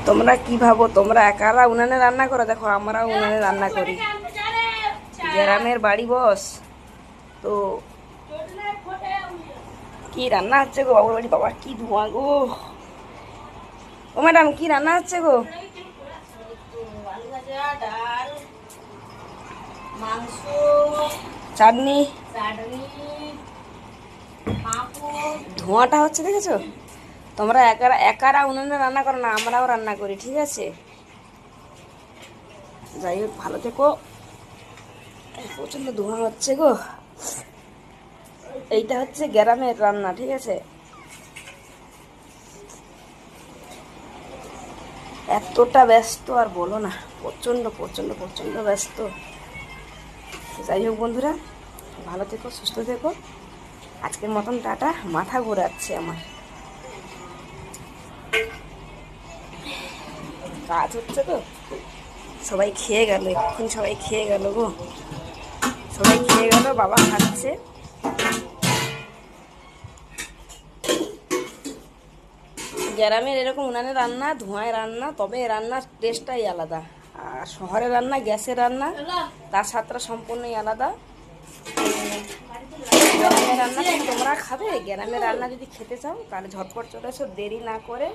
তোমরা কি ভাবো? তোমরা একারা উনানে রান্না করো? দেখো আমরাও উনানে রান্না করি। গ্রামের বাড়ি বস তো। কি রান্না হচ্ছে গো বাবুর বাড়ি? বাবা কি ধোঁয়া গো! ও ম্যাডাম, কি রান্না হচ্ছে গো? আলু ভাজা, ডাল, মাংস, চাটনি। চাটনি, পাঁপড়। ধোঁয়াটা হচ্ছে দেখেছো? তোমরা একারা একারা উনানে রান্না করো না, আমরাও রান্না করি, ঠিক আছে? যাই হোক, ভালো থেকো। প্রচন্ড ধোঁয়া হচ্ছে গো। এইটা হচ্ছে গ্রামের রান্না, ঠিক আছে? এতটা ব্যস্ত আর বলো না, প্রচন্ড প্রচন্ড প্রচন্ড ব্যস্ত। যাই হোক বন্ধুরা, ভালো থেকো, সুস্থ থেকো। আজকের মতন টাটা। মাথা ঘোরাচ্ছে আমার, কাজ হচ্ছে তো। সবাই খেয়ে গেল, এক্ষুনি সবাই খেয়ে গেল গো। সবাই খেয়ে গেল, বাবা খাচ্ছে। গ্রামের এরকম উনানে রান্না, ধোঁয়ায় রান্না, তবে রান্নার টেস্টটাই আলাদা। আর শহরের রান্না, গ্যাসের রান্না, তার স্বাদটা সম্পূর্ণই আলাদা। গ্রামের রান্না তোমরা খাবে? গ্রামের রান্না যদি খেতে চাও তাহলে ঝটপট চলে এসো, দেরি না করে।